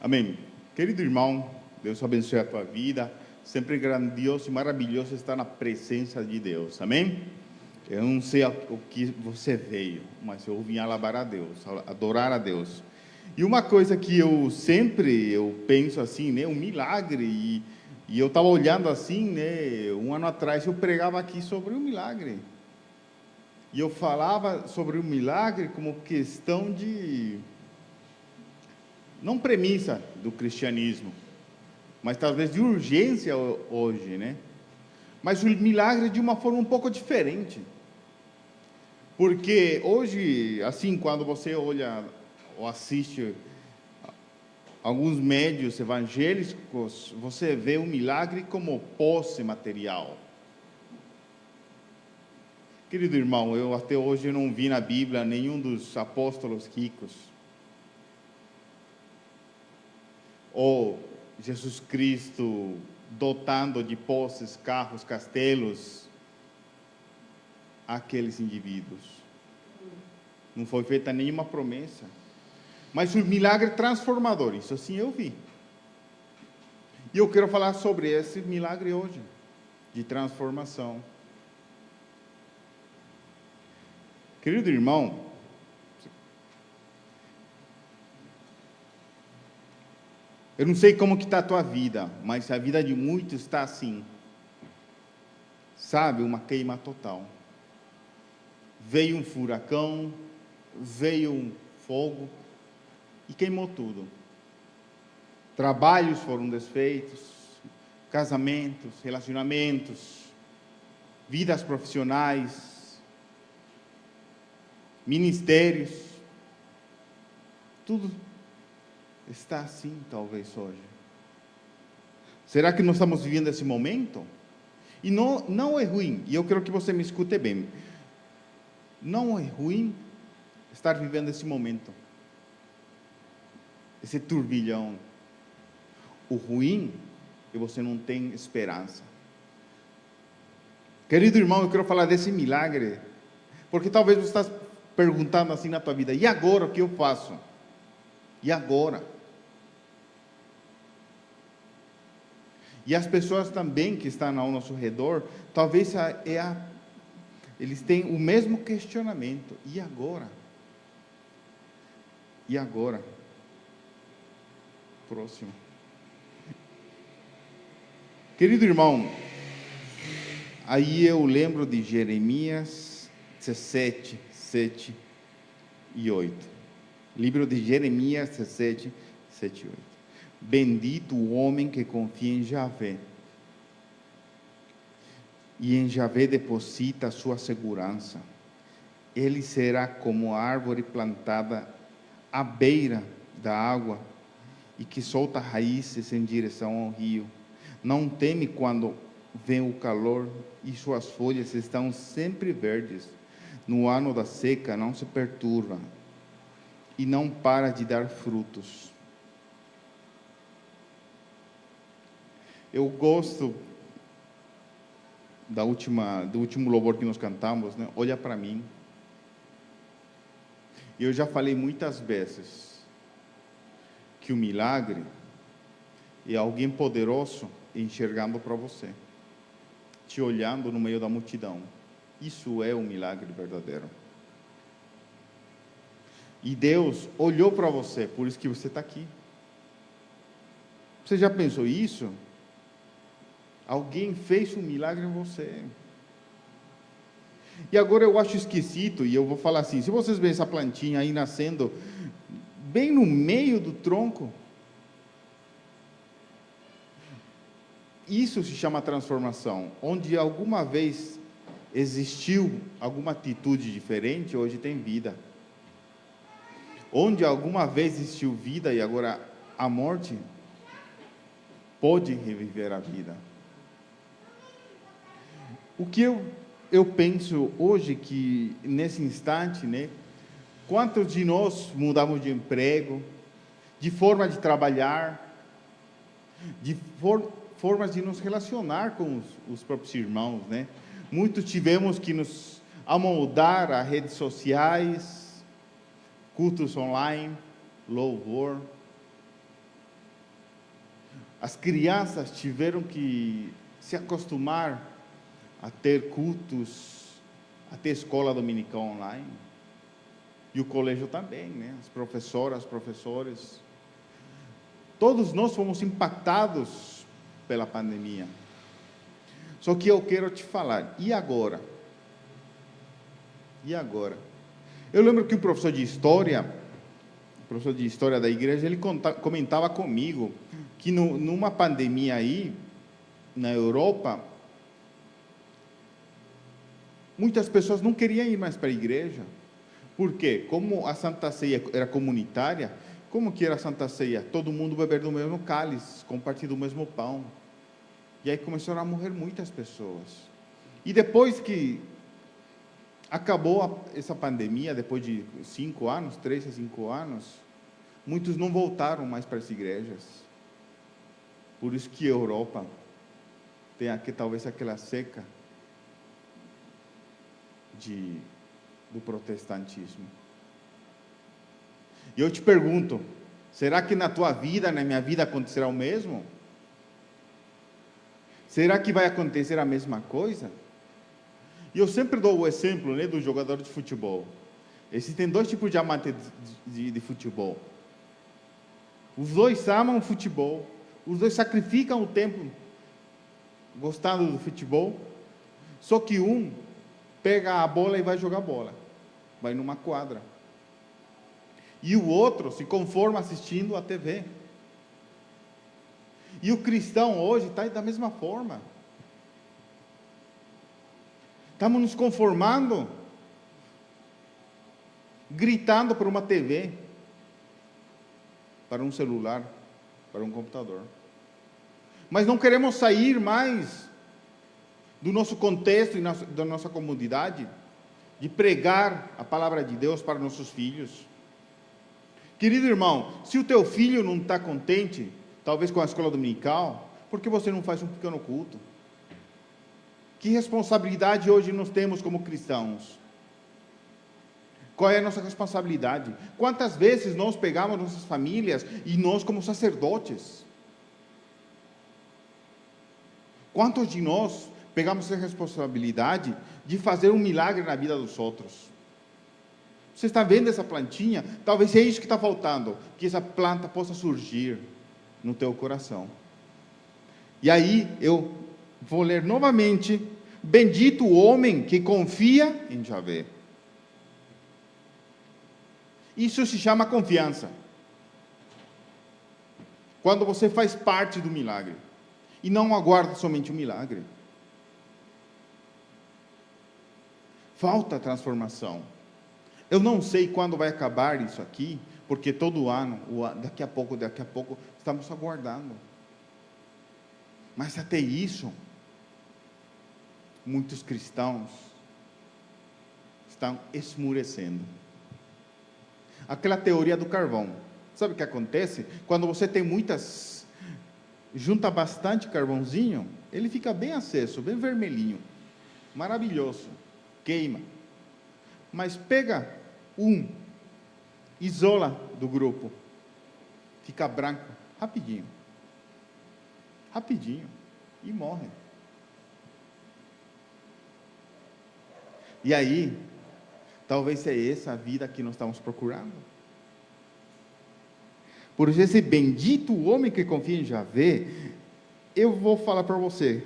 Amém. Querido irmão, Deus abençoe a tua vida. Sempre grandioso e maravilhoso estar na presença de Deus. Amém? Eu não sei o que você veio, mas eu vim alabar a Deus, adorar a Deus. E uma coisa que eu penso assim, né, um milagre, e eu estava olhando assim, né, um ano atrás eu pregava aqui sobre um milagre. E eu falava sobre o milagre como questão de, não premissa do cristianismo, mas talvez de urgência hoje, né? Mas o milagre de uma forma um pouco diferente. Porque hoje, assim, quando você olha ou assiste alguns médios evangélicos, você vê o milagre como posse material. Querido irmão, eu até hoje não vi na Bíblia nenhum dos apóstolos ricos, ou Jesus Cristo dotando de posses, carros, castelos, aqueles indivíduos. Não foi feita nenhuma promessa. Mas o milagre transformador, isso sim eu vi. E eu quero falar sobre esse milagre hoje, de transformação. Querido irmão, eu não sei como que está a tua vida, mas a vida de muitos está assim. Sabe, uma queima total. Veio um furacão, veio um fogo e queimou tudo. Trabalhos foram desfeitos, casamentos, relacionamentos, vidas profissionais, ministérios, tudo está assim talvez hoje. Será que nós estamos vivendo esse momento? E não é ruim, e eu quero que você me escute bem. Não é ruim estar vivendo esse momento, esse turbilhão. O ruim é que você não tem esperança. Querido irmão, eu quero falar desse milagre, porque talvez você está perguntando assim na tua vida: e agora o que eu faço? E agora? E as pessoas também que estão ao nosso redor, talvez eles tenham o mesmo questionamento: e agora? E agora? Próximo. Querido irmão, aí eu lembro de Jeremias 17, 7 e 8. Livro de Jeremias 17, 7 e 8. Bendito o homem que confia em Javé, e em Javé deposita a sua segurança. Ele será como a árvore plantada à beira da água, e que solta raízes em direção ao rio. Não teme quando vem o calor, e suas folhas estão sempre verdes. No ano da seca não se perturba, e não para de dar frutos. Eu gosto do último louvor que nós cantamos, né? Olha para mim. Eu já falei muitas vezes que o milagre é alguém poderoso enxergando para você, te olhando no meio da multidão. Isso é um milagre verdadeiro. E Deus olhou para você, por isso que você está aqui. Você já pensou isso? Alguém fez um milagre em você. E agora eu acho esquisito, e eu vou falar assim: se vocês veem essa plantinha aí nascendo bem no meio do tronco, isso se chama transformação. Onde alguma vez existiu alguma atitude diferente, hoje tem vida. Onde alguma vez existiu vida e agora a morte pode reviver a vida. O que eu penso hoje que nesse instante, né? Quantos de nós mudamos de emprego, de forma de trabalhar, de formas de nos relacionar com os próprios irmãos, né? Muitos tivemos que nos amoldar a redes sociais, cultos online, louvor. As crianças tiveram que se acostumar a ter cultos, a ter escola dominical online. E o colégio também, né? As professoras, professores. Todos nós fomos impactados pela pandemia. Só que eu quero te falar, e agora? E agora? Eu lembro que o professor de história da igreja, ele comentava comigo que numa pandemia aí, na Europa, muitas pessoas não queriam ir mais para a igreja. Por quê? Como a Santa Ceia era comunitária, como que era a Santa Ceia? Todo mundo beber do mesmo cálice, compartilhar do mesmo pão. E aí começaram a morrer muitas pessoas. E depois que acabou essa pandemia, depois de 5 anos, 3 a 5 anos, muitos não voltaram mais para as igrejas. Por isso que a Europa tem aqui talvez aquela seca do protestantismo. E eu te pergunto, será que na tua vida, na minha vida acontecerá o mesmo? Será que vai acontecer a mesma coisa? E eu sempre dou o exemplo, né, do jogador de futebol. Existem 2 tipos de amantes de futebol. Os 2 amam o futebol, os 2 sacrificam o tempo gostando do futebol, só que um pega a bola e vai jogar bola, vai numa quadra. E o outro se conforma assistindo a TV. E o cristão hoje está da mesma forma. Estamos nos conformando, gritando para uma TV, para um celular, para um computador. Mas não queremos sair mais do nosso contexto e da nossa comunidade, de pregar a palavra de Deus para nossos filhos. Querido irmão, se o teu filho não está contente, talvez com a escola dominical, por que você não faz um pequeno culto? Que responsabilidade hoje nós temos como cristãos? Qual é a nossa responsabilidade? Quantas vezes nós pegamos nossas famílias e nós como sacerdotes? Quantos de nós pegamos a responsabilidade de fazer um milagre na vida dos outros? Você está vendo essa plantinha? Talvez é isso que está faltando, que essa planta possa surgir no teu coração. E aí eu vou ler novamente: bendito o homem que confia em Javé. Isso se chama confiança. Quando você faz parte do milagre e não aguarda somente o milagre. Falta transformação. Eu não sei quando vai acabar isso aqui, porque todo ano, daqui a pouco, estamos aguardando. Mas até isso, muitos cristãos estão esmurecendo. Aquela teoria do carvão. Sabe o que acontece? Quando você tem junta bastante carvãozinho, ele fica bem aceso, bem vermelhinho. Maravilhoso. Queima. Mas pega isola do grupo, fica branco, rapidinho, e morre. E aí, talvez é essa a vida que nós estamos procurando. Por isso, esse bendito homem que confia em Javé, eu vou falar para você,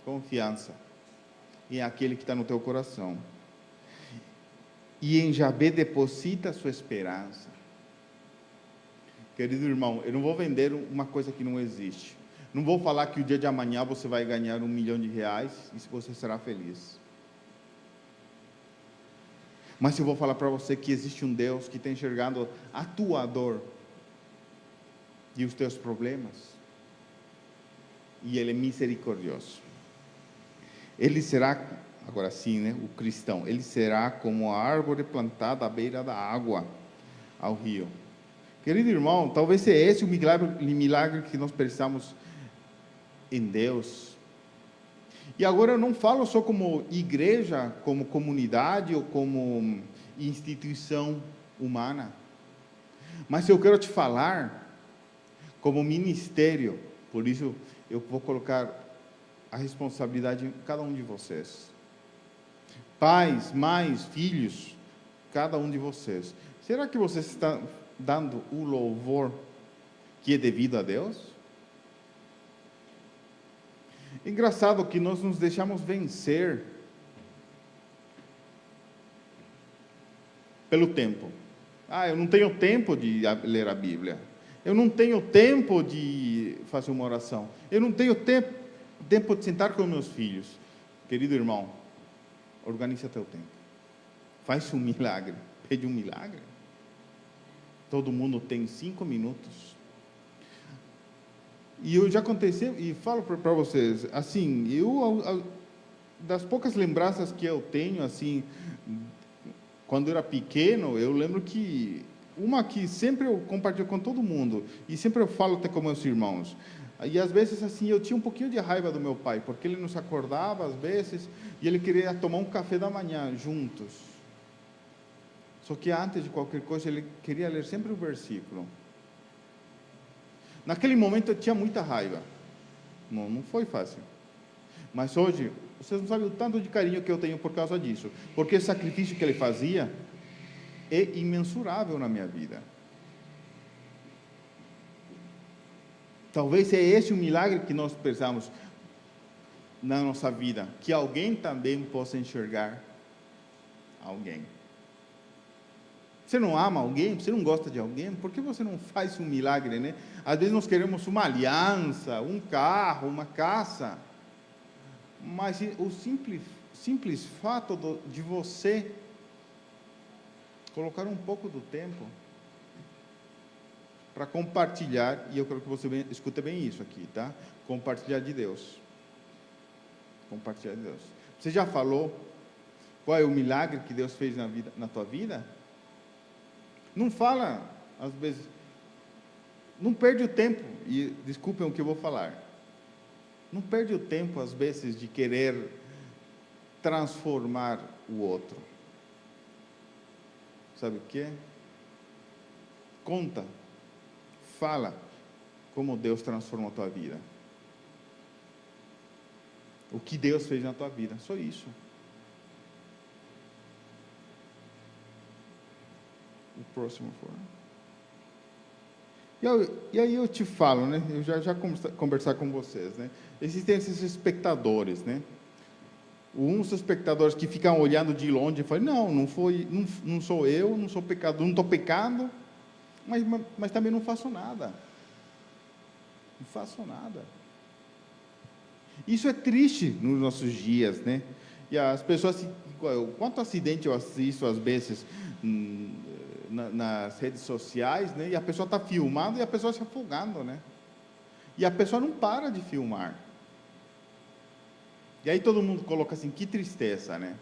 confiança, e é aquele que está no teu coração. E em Javé deposita a sua esperança. Querido irmão, eu não vou vender uma coisa que não existe. Não vou falar que o dia de amanhã você vai ganhar R$1 milhão e você será feliz. Mas eu vou falar para você que existe um Deus que está enxergando a tua dor e os teus problemas. E Ele é misericordioso. Ele será, agora sim, né, o cristão, ele será como a árvore plantada à beira da água, ao rio. Querido irmão, talvez seja esse o milagre que nós precisamos em Deus. E agora eu não falo só como igreja, como comunidade ou como instituição humana, mas eu quero te falar como ministério. Por isso, eu vou colocar a responsabilidade em cada um de vocês. Pais, mães, filhos, cada um de vocês. Será que você está dando o louvor que é devido a Deus? Engraçado que nós nos deixamos vencer pelo tempo. Eu não tenho tempo de ler a Bíblia. Eu não tenho tempo de fazer uma oração. Eu não tenho tempo de sentar com meus filhos. Querido irmão, organize teu tempo. Faz um milagre. Pede um milagre. Todo mundo tem 5 minutos. E eu já aconteceu, e falo para vocês, assim, das poucas lembranças que eu tenho, assim, quando eu era pequeno, eu lembro que uma que sempre eu compartilho com todo mundo, e sempre eu falo até com meus irmãos, e às vezes assim, eu tinha um pouquinho de raiva do meu pai, porque ele nos acordava às vezes, e ele queria tomar um café da manhã juntos, só que antes de qualquer coisa, ele queria ler sempre o versículo. Naquele momento eu tinha muita raiva, não foi fácil, mas hoje, vocês não sabem o tanto de carinho que eu tenho por causa disso, porque o sacrifício que ele fazia é imensurável na minha vida. Talvez é esse o milagre que nós precisamos na nossa vida, que alguém também possa enxergar alguém. Você não ama alguém? Você não gosta de alguém? Por que você não faz um milagre, né? Às vezes nós queremos uma aliança, um carro, uma casa, mas o simples fato de você colocar um pouco do tempo para compartilhar, e eu quero que você escute bem isso aqui, tá? Compartilhar de Deus. Compartilhar de Deus. Você já falou qual é o milagre que Deus fez na tua vida? Não fala, às vezes, não perde o tempo, e desculpem o que eu vou falar, não perde o tempo, às vezes, de querer transformar o outro. Sabe o que? Conta, fala como Deus transformou a tua vida. O que Deus fez na tua vida, só isso. O próximo for. E aí eu te falo, né? Eu já conversar com vocês, né? Existem esses espectadores, né? Uns espectadores que ficam olhando de longe e falam, não sou eu, não sou pecador, não estou pecando, mas também não faço nada. Não faço nada. Isso é triste nos nossos dias, né? E as pessoas, quanto acidente eu assisto às vezes nas redes sociais, né? E a pessoa está filmando e a pessoa se afogando, né? E a pessoa não para de filmar. E aí todo mundo coloca assim, que tristeza, né?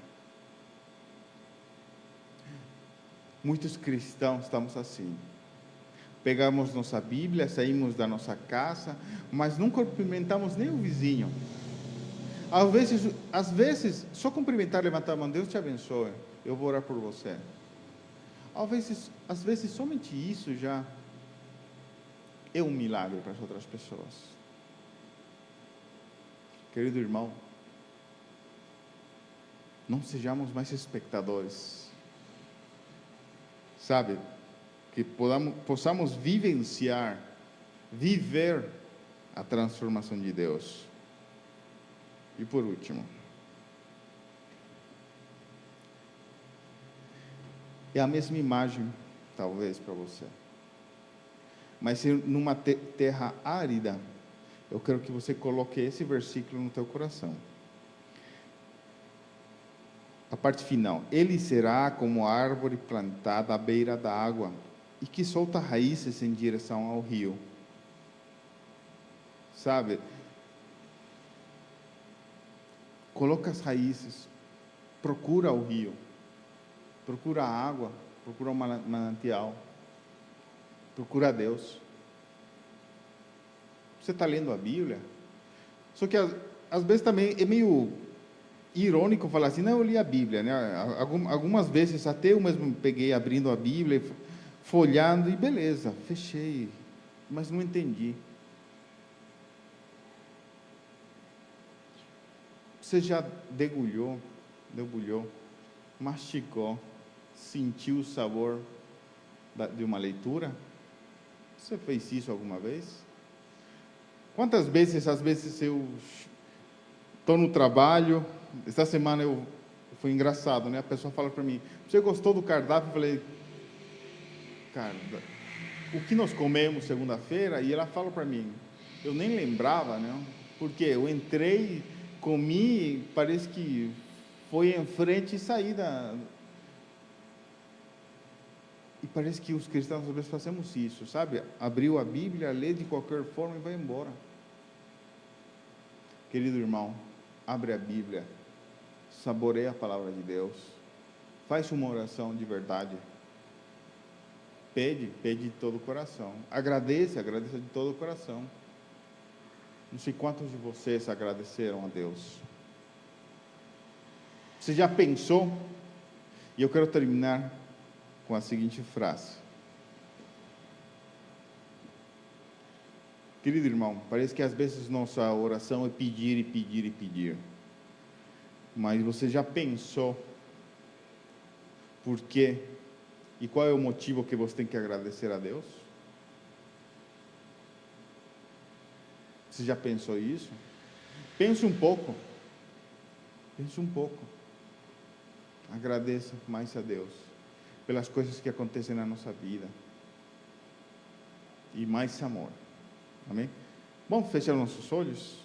Muitos cristãos estamos assim. Pegamos nossa Bíblia, saímos da nossa casa, mas não cumprimentamos nem o vizinho. Às vezes, só cumprimentar, levantar a mão, Deus te abençoe, eu vou orar por você. Às vezes somente isso já é um milagre para as outras pessoas. Querido irmão, não sejamos mais espectadores, sabe? Que possamos vivenciar, viver a transformação de Deus. E por último, é a mesma imagem, talvez, para você. Mas se numa terra árida, eu quero que você coloque esse versículo no teu coração. A parte final. Ele será como árvore plantada à beira da água e que solta raízes em direção ao rio. Sabe? Coloca as raízes, procura o rio, procura a água, procura o manancial, procura Deus. Você está lendo a Bíblia? Só que às vezes também é meio irônico falar assim, não, eu li a Bíblia, né? Algumas vezes até eu mesmo peguei abrindo a Bíblia, folhando e beleza, fechei. mas não entendi. Você já debulhou, mastigou, sentiu o sabor de uma leitura? Você fez isso alguma vez? Quantas vezes, às vezes eu estou no trabalho, essa semana foi engraçado, né? A pessoa fala para mim, você gostou do cardápio? Eu falei, cara, o que nós comemos segunda-feira? E ela fala para mim, eu nem lembrava, né? Porque eu entrei, comi, parece que foi em frente e saí E parece que os cristãos às vezes fazemos isso, sabe? Abriu a Bíblia, lê de qualquer forma e vai embora. Querido irmão, abre a Bíblia, saboreia a palavra de Deus, faz uma oração de verdade, pede de todo o coração, agradeça de todo o coração. Não sei quantos de vocês agradeceram a Deus. Você já pensou? E eu quero terminar com a seguinte frase. Querido irmão, parece que às vezes nossa oração é pedir e pedir e pedir. Mas você já pensou por quê? E qual é o motivo que você tem que agradecer a Deus? Você já pensou isso? Pense um pouco. Agradeça mais a Deus pelas coisas que acontecem na nossa vida. E mais amor. Amém? Vamos fechar nossos olhos?